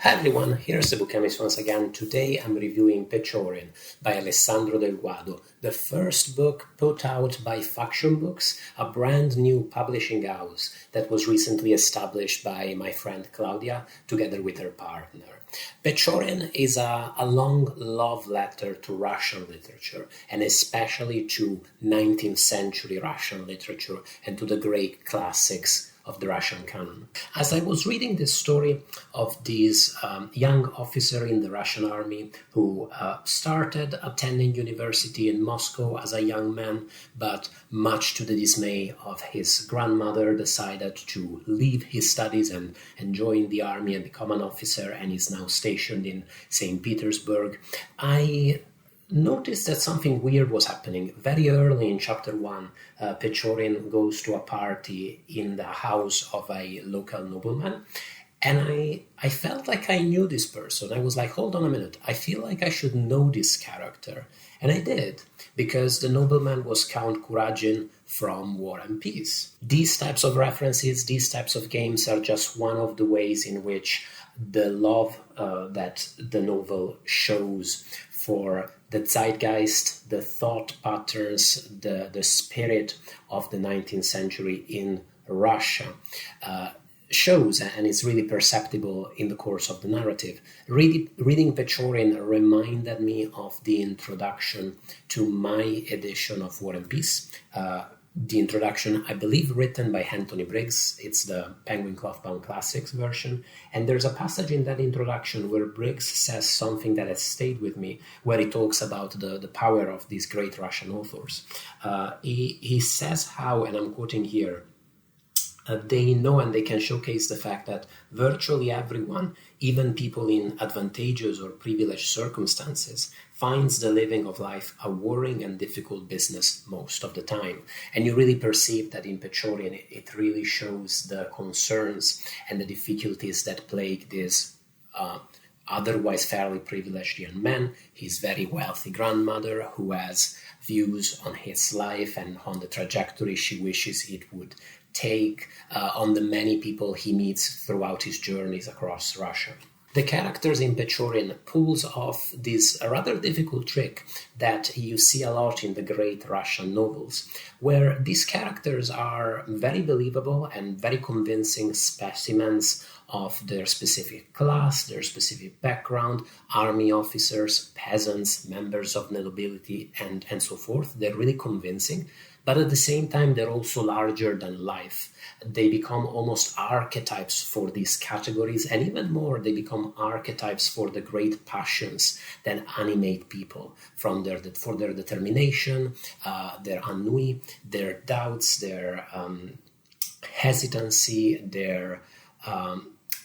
Hi everyone, here's the Book Chemist once again. Today I'm reviewing Pechorin by Alessandro del Guado, the first book put out by Faction Books, a brand new publishing house that was recently established by my friend Claudia together with her partner. Pechorin is a long love letter to Russian literature, and especially to 19th century Russian literature and to the great classics of the Russian canon. As I was reading this story of this young officer in the Russian army who started attending university in Moscow as a young man, but much to the dismay of his grandmother decided to leave his studies and join the army and become an officer, and is now stationed in St. Petersburg, I noticed that something weird was happening. Very early in chapter 1, Pechorin goes to a party in the house of a local nobleman, and I felt like I knew this person. I was like, hold on a minute, I feel like I should know this character. And I did, because the nobleman was Count Kuragin from War and Peace. These types of references, these types of games are just one of the ways in which the love that the novel shows for the zeitgeist, the thought patterns, the spirit of the 19th century in Russia shows, and it's really perceptible in the course of the narrative. Reading Pechorin reminded me of the introduction to my edition of War and Peace. The introduction, I believe, written by Anthony Briggs. It's the Penguin Clothbound Classics version. And there's a passage in that introduction where Briggs says something that has stayed with me, where he talks about the power of these great Russian authors. He says how, and I'm quoting here, they know and they can showcase the fact that virtually everyone, even people in advantageous or privileged circumstances, finds the living of life a worrying and difficult business most of the time. And you really perceive that in Pechorin, it really shows the concerns and the difficulties that plague this otherwise fairly privileged young man, his very wealthy grandmother, who has views on his life and on the trajectory she wishes it would take, on the many people he meets throughout his journeys across Russia. The characters in Pechorin pulls off this rather difficult trick that you see a lot in the great Russian novels, where these characters are very believable and very convincing specimens of their specific class, their specific background, army officers, peasants, members of nobility, and so forth. They're really convincing, but at the same time, they're also larger than life. They become almost archetypes for these categories, and even more, they become archetypes for the great passions that animate people, for their determination, their ennui, their doubts, their hesitancy, their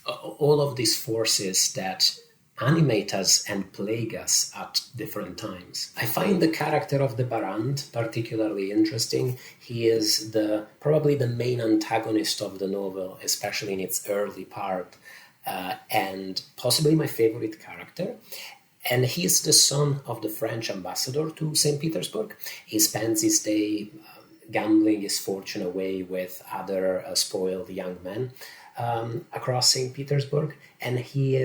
all of these forces that animate us and plague us at different times. I find the character of the Barand particularly interesting. He is probably the main antagonist of the novel, especially in its early part, and possibly my favorite character. And he is the son of the French ambassador to St. Petersburg. He spends his day gambling his fortune away with other spoiled young men across St. Petersburg, and he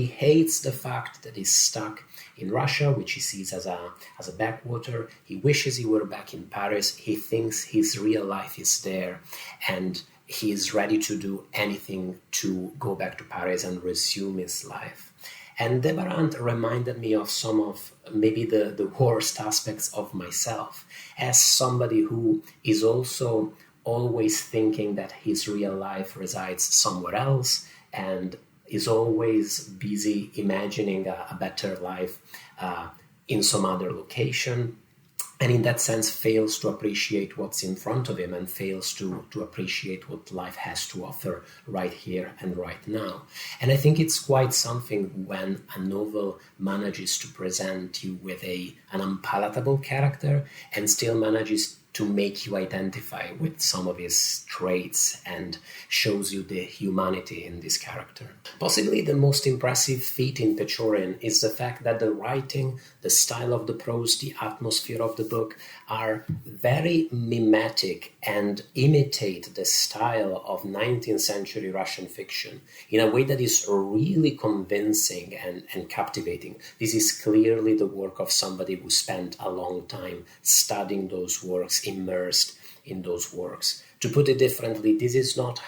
hates the fact that he's stuck in Russia, which he sees as a backwater. He wishes he were back in Paris. He thinks his real life is there, and he is ready to do anything to go back to Paris and resume his life. And Debarant reminded me of some of maybe the worst aspects of myself, as somebody who is also always thinking that his real life resides somewhere else and is always busy imagining a better life in some other location, and in that sense fails to appreciate what's in front of him and fails to appreciate what life has to offer right here and right now. And I think it's quite something when a novel manages to present you with an unpalatable character and still manages to make you identify with some of his traits and shows you the humanity in this character. Possibly the most impressive feat in Pechorin is the fact that the writing, the style of the prose, the atmosphere of the book are very mimetic and imitate the style of 19th century Russian fiction in a way that is really convincing and captivating. This is clearly the work of somebody who spent a long time studying those works, immersed in those works. To put it differently, this is not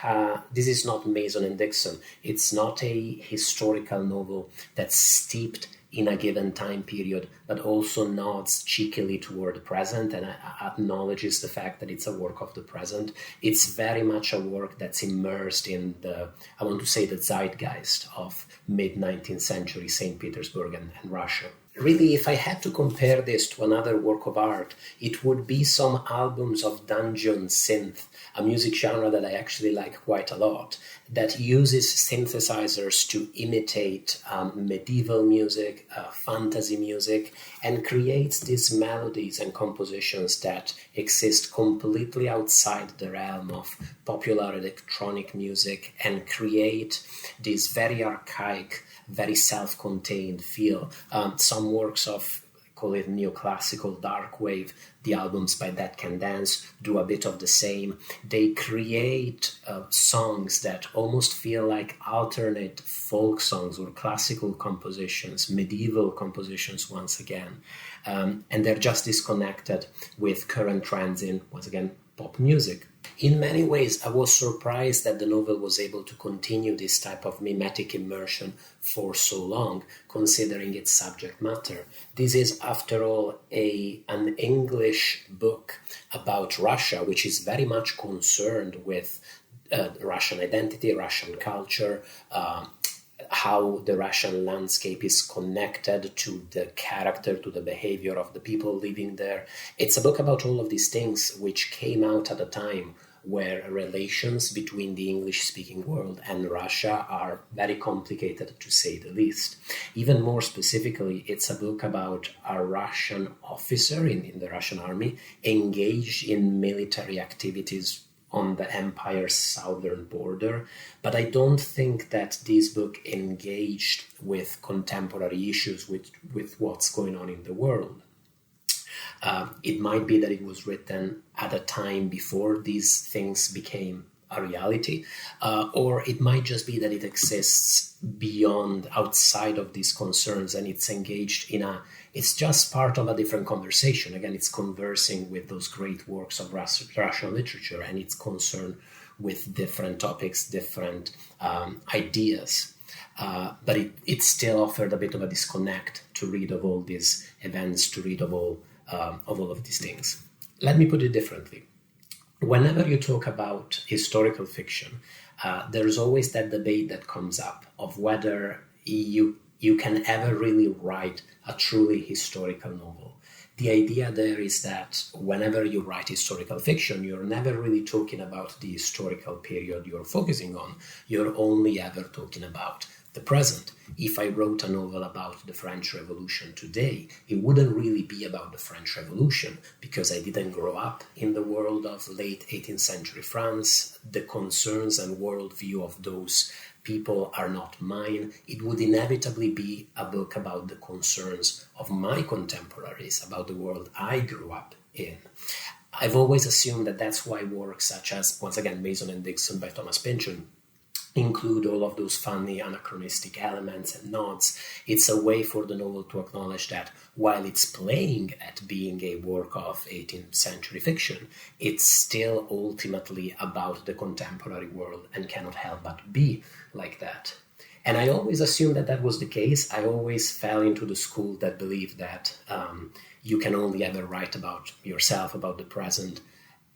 Mason and Dixon. It's not a historical novel that's steeped in a given time period, but also nods cheekily toward the present and acknowledges the fact that it's a work of the present. It's very much a work that's immersed in the zeitgeist of mid-19th century St. Petersburg and Russia. Really, if I had to compare this to another work of art, it would be some albums of dungeon synth, a music genre that I actually like quite a lot, that uses synthesizers to imitate medieval music, fantasy music, and creates these melodies and compositions that exist completely outside the realm of popular electronic music and create this very archaic, very self-contained feel. Some works of, call it neoclassical dark wave, the albums by That Can Dance do a bit of the same. They create songs that almost feel like alternate folk songs or classical compositions, medieval compositions once again. And they're just disconnected with current trends in, once again, pop music. In many ways, I was surprised that the novel was able to continue this type of mimetic immersion for so long, considering its subject matter. This is, after all, an English book about Russia, which is very much concerned with Russian identity, Russian culture, how the Russian landscape is connected to the character, to the behavior of the people living there. It's a book about all of these things which came out at a time where relations between the English-speaking world and Russia are very complicated, to say the least. Even more specifically, it's a book about a Russian officer in the Russian army engaged in military activities on the empire's southern border, but I don't think that this book engaged with contemporary issues, with what's going on in the world. It might be that it was written at a time before these things became a reality, or it might just be that it exists outside of these concerns, and it's engaged it's just part of a different conversation. Again, it's conversing with those great works of Russian literature, and it's concerned with different topics, different ideas. But it still offered a bit of a disconnect to read of all these events, to read of all of these things. Let me put it differently. Whenever you talk about historical fiction, there's always that debate that comes up of whether you can ever really write a truly historical novel. The idea there is that whenever you write historical fiction, you're never really talking about the historical period you're focusing on. You're only ever talking about the present. If I wrote a novel about the French Revolution today, it wouldn't really be about the French Revolution because I didn't grow up in the world of late 18th century France. The concerns and worldview of those people are not mine. It would inevitably be a book about the concerns of my contemporaries, about the world I grew up in. I've always assumed that that's why works such as, once again, Mason and Dixon by Thomas Pynchon include all of those funny anachronistic elements and nods. It's a way for the novel to acknowledge that while it's playing at being a work of 18th century fiction, it's still ultimately about the contemporary world and cannot help but be like that. And I always assumed that was the case. I always fell into the school that believed that you can only ever write about yourself, about the present,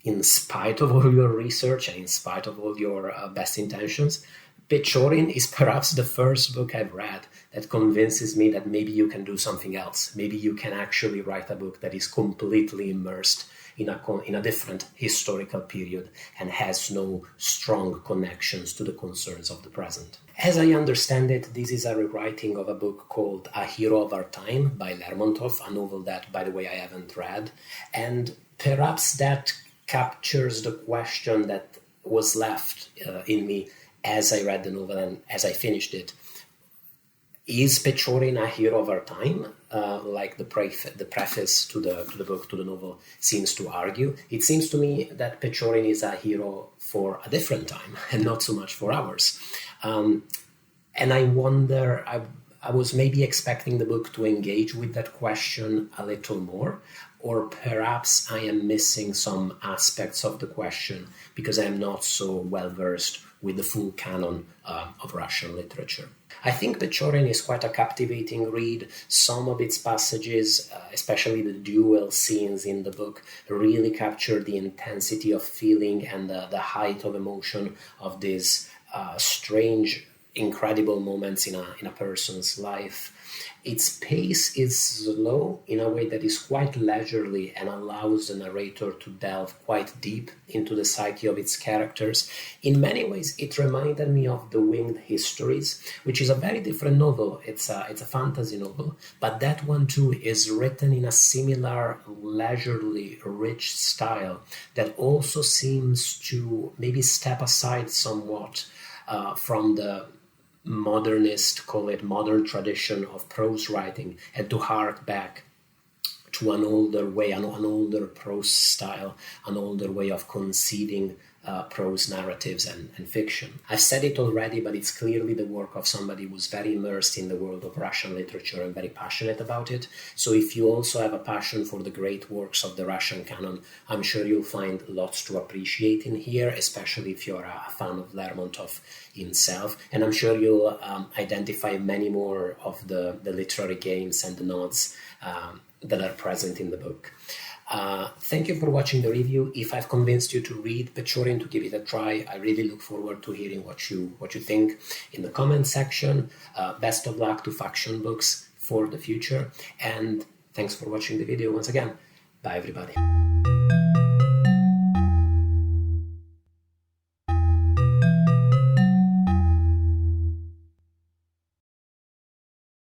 in spite of all your research and in spite of all your best intentions. Pechorin is perhaps the first book I've read that convinces me that maybe you can do something else. Maybe you can actually write a book that is completely immersed in a different historical period and has no strong connections to the concerns of the present. As I understand it, this is a rewriting of a book called A Hero of Our Time by Lermontov, a novel that, by the way, I haven't read. And perhaps that captures the question that was left in me as I read the novel and as I finished it. Is Pechorin a hero of our time, like the preface to the book, to the novel, seems to argue? It seems to me that Pechorin is a hero for a different time and not so much for ours. And I wonder, I was maybe expecting the book to engage with that question a little more, or perhaps I am missing some aspects of the question because I am not so well versed with the full canon of Russian literature. I think Pechorin is quite a captivating read. Some of its passages, especially the duel scenes in the book, really capture the intensity of feeling and the height of emotion of these strange, incredible moments in a person's life. Its pace is slow in a way that is quite leisurely and allows the narrator to delve quite deep into the psyche of its characters. In many ways, it reminded me of The Winged Histories, which is a very different novel. It's a fantasy novel, but that one too is written in a similar leisurely, rich style that also seems to maybe step aside somewhat from the modernist, call it modern tradition of prose writing, and to hark back to an older way, an older prose style, an older way of conceiving prose narratives and fiction. I've said it already, but it's clearly the work of somebody who's very immersed in the world of Russian literature and very passionate about it. So if you also have a passion for the great works of the Russian canon, I'm sure you'll find lots to appreciate in here, especially if you're a fan of Lermontov himself. And I'm sure you'll identify many more of the literary games and the nods that are present in the book. Thank you for watching the review. If I've convinced you to read Pechorin, to give it a try, I really look forward to hearing what you think in the comment section. Best of luck to faction books for the future, and thanks for watching the video once again. Bye everybody.